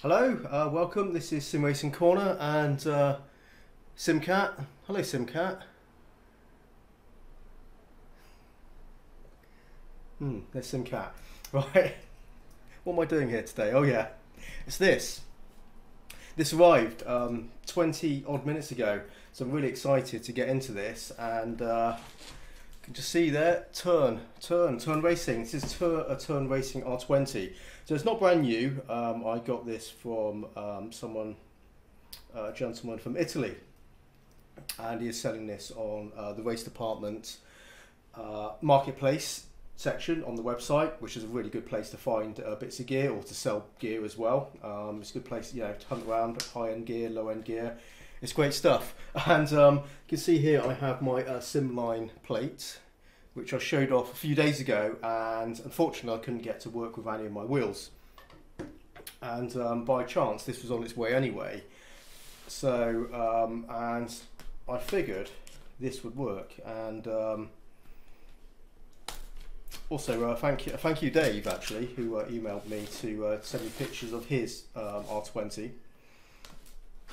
Hello, welcome. This is Simracing Corner and Simcat. Hello, Simcat. There's Simcat. Right. What am I doing here today? Oh yeah, it's this. This arrived 20 odd minutes ago, so I'm really excited to get into this. And you can just see there, Turn Racing. This is a Turn Racing R20. So it's not brand new. I got this from a gentleman from Italy, and he is selling this on the race department marketplace section on the website, which is a really good place to find bits of gear or to sell gear as well. It's a good place, you know, to hunt around high-end gear, low-end gear. It's great stuff. And you can see here I have my Simline plate, which I showed off a few days ago, and unfortunately I couldn't get to work with any of my wheels. And by chance this was on its way anyway. So and I figured this would work. And also, thank you, Dave, actually, who emailed me to send me pictures of his R20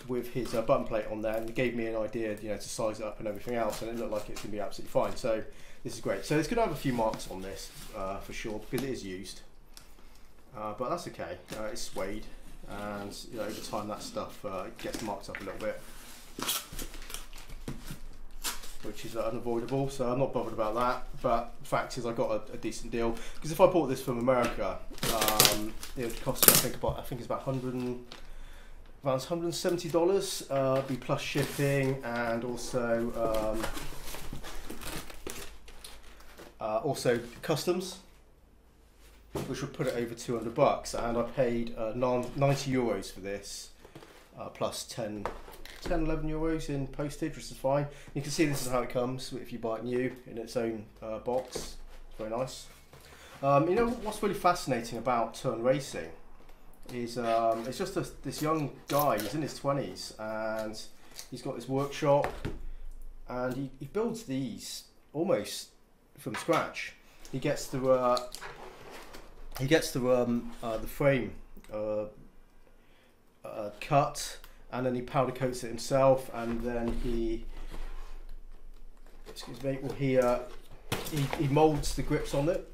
with his button plate on there, and he gave me an idea, you know, to size it up and everything else, and it looked like it's going to be absolutely fine. So this is great. So it's going to have a few marks on this for sure, because it is used, but that's okay. It's suede, and you know, over time that stuff gets marked up a little bit, which is unavoidable, so I'm not bothered about that. But the fact is I got a decent deal, because if I bought this from America, it would cost me, I think it's about around $170, be plus shipping, and also customs, which would put it over 200 bucks, and I paid 90 euros for this, plus 10, 11 euros in postage, which is fine. You can see this is how it comes if you buy it new in its own box. It's very nice. You know what's really fascinating about Turn Racing is it's just this young guy. He's in his 20s, and he's got this workshop, and he builds these almost from scratch. He gets the frame cut, and then he powder coats it himself, and then he molds the grips on it,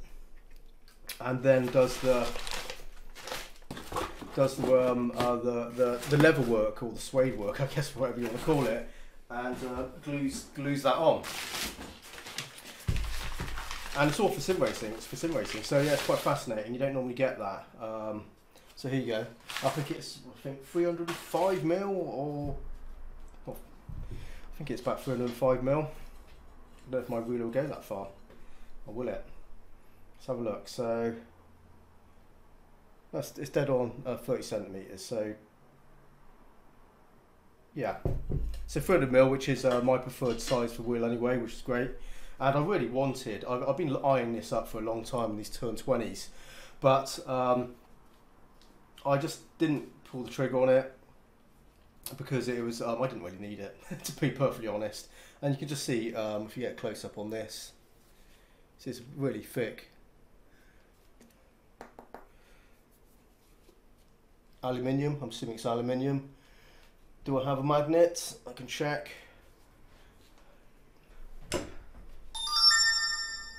and then does the leather work, or the suede work, I guess, whatever you want to call it, and glues that on. And it's all for sim racing. It's for sim racing. So yeah, it's quite fascinating. You don't normally get that. So here you go. I think 305 mil, or I think it's about 305 mil. I don't know if my ruler will go that far, or will it? Let's have a look. So it's dead on 30 centimeters. So yeah, so 300 mil, which is my preferred size for wheel anyway, which is great. And I really wanted, I've been eyeing this up for a long time, these Turn 20s, but I just didn't pull the trigger on it, because it was, I didn't really need it, to be perfectly honest. And you can just see, if you get close up on this, it's really thick. Aluminium, I'm assuming it's aluminium. Do I have a magnet? I can check.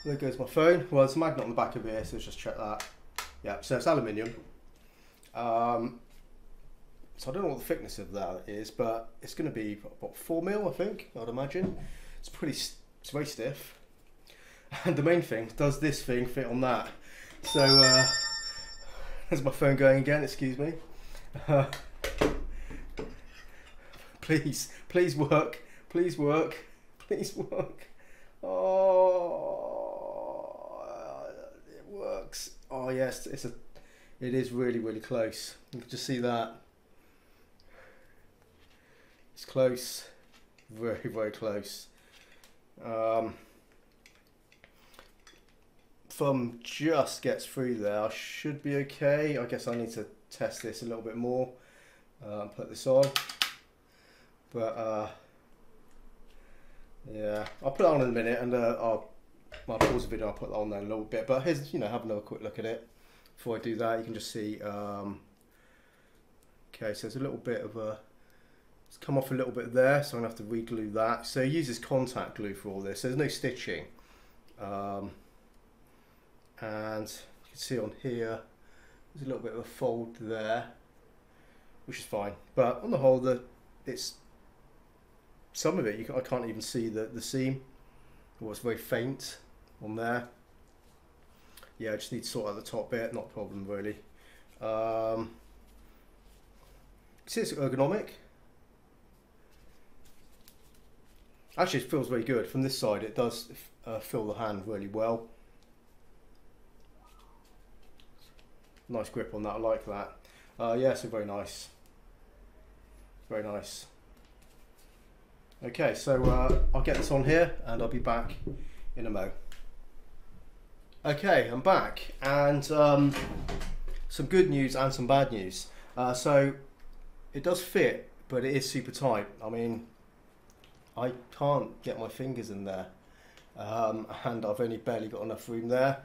There goes my phone. Well, there's a magnet on the back of here, so let's just check that. Yeah, so it's aluminium. So I don't know what the thickness of that is, but it's going to be what, 4 mil, I think, I'd imagine. It's very stiff. And the main thing, does this thing fit on that? So there's my phone going again. Excuse me. Please work. Please work. Please work. Oh, it works. Oh yes, it is really close. You can just see that. It's close, very close. Thumb just gets through there. I should be okay. I guess I need to test this a little bit more. Put this on, but yeah, I'll put it on in a minute, and I'll pause the video. I'll put that on there in a little bit. But here's, you know, have another quick look at it. Before I do that, you can just see Okay, so there's a little bit of a, it's come off a little bit there, so I'm going to have to re-glue that. So it uses contact glue for all this, so there's no stitching. And you can see on here, there's a little bit of a fold there, which is fine. But on the whole, it's some of it, I can't even see the seam, or it's very faint on there. Yeah, I just need to sort out the top bit, not a problem really. See, it's ergonomic. Actually, it feels very good. From this side, it does feel the hand really well. Nice grip on that, I like that. Yeah, so very nice. Very nice. Okay, so I'll get this on here and I'll be back in a mo. Okay, I'm back, and some good news and some bad news. So it does fit, but it is super tight. I mean, I can't get my fingers in there, and I've only barely got enough room there.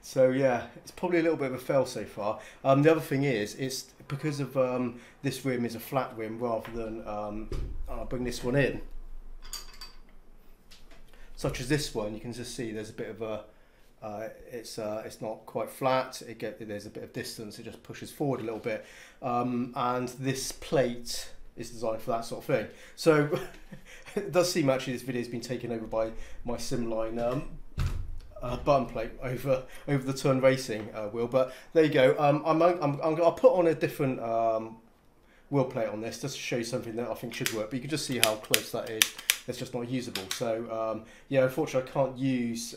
So yeah, it's probably a little bit of a fail so far. The other thing is, it's because of this rim is a flat rim rather than I'll bring this one in, such as this one. You can just see there's a bit of a it's not quite flat. There's a bit of distance. It just pushes forward a little bit, and this plate is designed for that sort of thing. So it does seem actually this video has been taken over by my Simline button plate over the Turn Racing wheel, but there you go. I'll put on a different wheel plate on this just to show you something that I think should work, but you can just see how close that is. It's just not usable. So yeah, unfortunately I can't use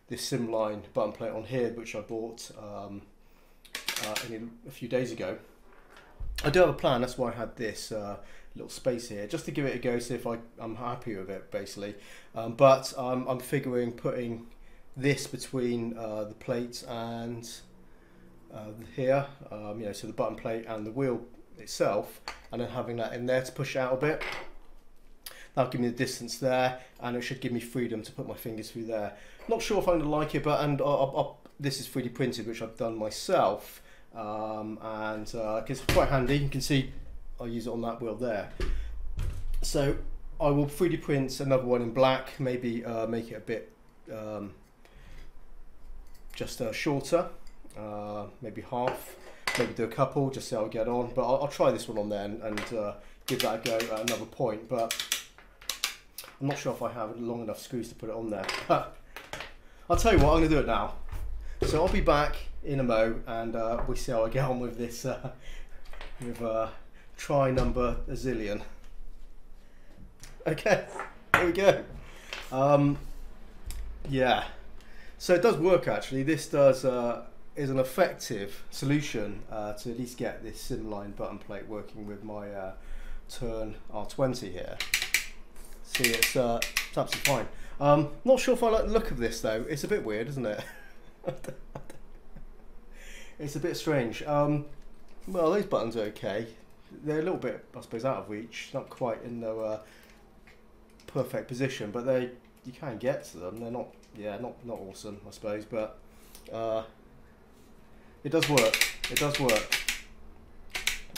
this Simline button plate on here, which I bought only a few days ago. I do have a plan, that's why I had this little space here, just to give it a go, see if I'm happy with it basically. But I'm figuring putting this between the plate and here, you know, so the button plate and the wheel itself, and then having that in there to push out a bit. That'll give me the distance there, and it should give me freedom to put my fingers through there. Not sure if I'm going to like it, but this is 3D printed, which I've done myself, and it's quite handy. You can see I use it on that wheel there. So I will 3D print another one in black, maybe make it a bit just shorter, maybe half, maybe do a couple, just see how I get on. But I'll try this one on there and give that a go at another point. But I'm not sure if I have long enough screws to put it on there. But I'll tell you what, I'm going to do it now. So I'll be back in a mo, and we'll see how I get on with this, with try number a zillion. Okay, here we go. Yeah, so it does work actually. This does is an effective solution to at least get this Simline button plate working with my Turn R20 here. See, it's absolutely fine. Not sure if I like the look of this though. It's a bit weird, isn't it? It's a bit strange. Well, those buttons are okay. They're a little bit, I suppose, out of reach. Not quite in the perfect position, but you can get to them. They're not, yeah, not awesome, I suppose, but it does work. It does work,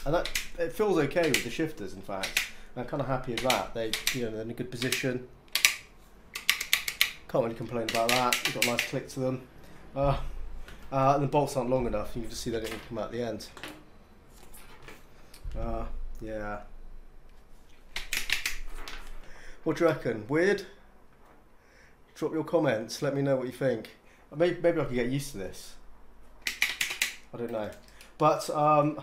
and it feels okay with the shifters. In fact, I'm kind of happy with that. They're in a good position. Can't really complain about that. You've got a nice click to them. And the bolts aren't long enough. You can just see that it can come out the end. Yeah. What do you reckon? Weird? Drop your comments. Let me know what you think. Maybe I could get used to this. I don't know. But I'm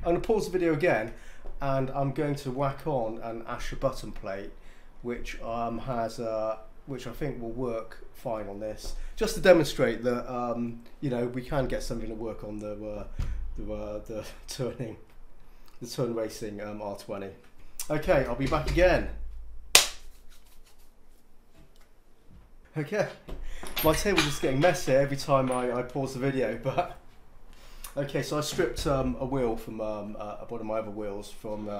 going to pause the video again, and I'm going to whack on an Ascher button plate, which which I think will work fine on this, just to demonstrate that we can get something to work on the Turn Racing R20. Okay, I'll be back again. Okay, my table's just getting messy every time I pause the video, but okay, so I stripped a wheel from one of my other wheels from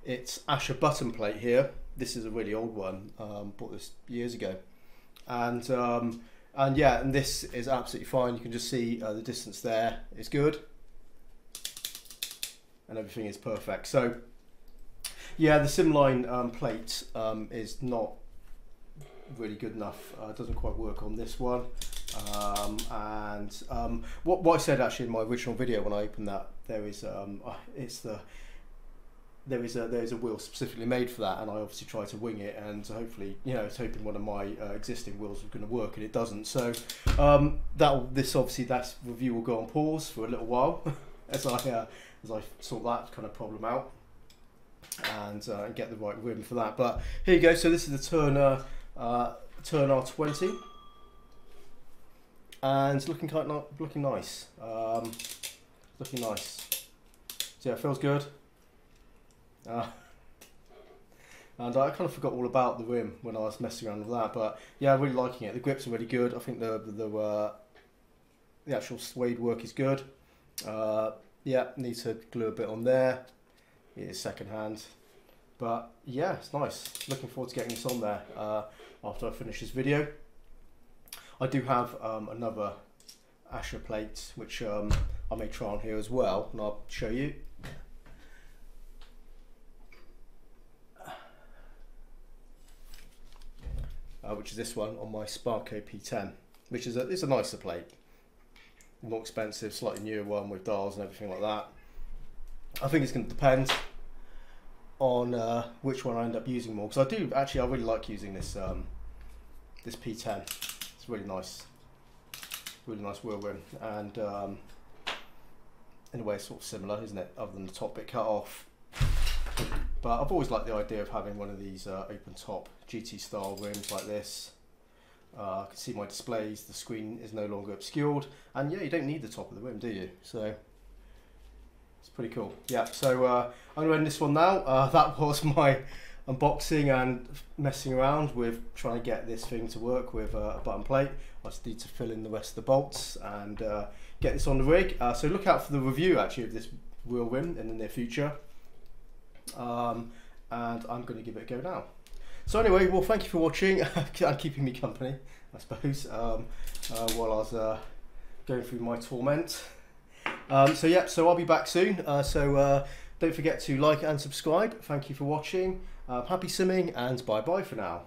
its Ascher button plate here. This is a really old one, bought this years ago, and And yeah, and this is absolutely fine. You can just see the distance there is good, and everything is perfect. So yeah, the Simline plate is not really good enough. It doesn't quite work on this one. What I said actually in my original video when I opened that, there is there is a wheel specifically made for that, and I obviously tried to wing it, and hopefully, you know, I was hoping one of my existing wheels was going to work, and it doesn't. So that review will go on pause for a little while as I sort that kind of problem out and get the right rim for that. But here you go. So this is the Turner R20, and it's looking nice. Looking nice. So yeah, it feels good. And I kind of forgot all about the rim when I was messing around with that, but yeah, I'm really liking it. The grips are really good. I think the actual suede work is good. Yeah, need to glue a bit on there. It is second hand, but yeah, it's nice. Looking forward to getting this on there after I finish this video. I do have another Ascher plate which I may try on here as well, and I'll show you. Which is this one on my Speare P10, which is it's a nicer plate, more expensive, slightly newer one with dials and everything like that. I think it's going to depend on which one I end up using more, because I really like using this this P10. It's really nice wheel rim, and in a way it's sort of similar, isn't it, other than the top bit cut off. But I've always liked the idea of having one of these open top GT style rims like this. I can see my displays, the screen is no longer obscured, and yeah, you don't need the top of the rim, do you? So it's pretty cool. Yeah, so I'm going to end this one now. That was my unboxing and messing around with trying to get this thing to work with a button plate. I just need to fill in the rest of the bolts and get this on the rig. So look out for the review actually of this wheel rim in the near future. And I'm going to give it a go now. So anyway, well, thank you for watching and keeping me company, I suppose, while I was going through my torment. So yeah, so I'll be back soon. Don't forget to like and subscribe. Thank you for watching. Happy simming, and bye bye for now.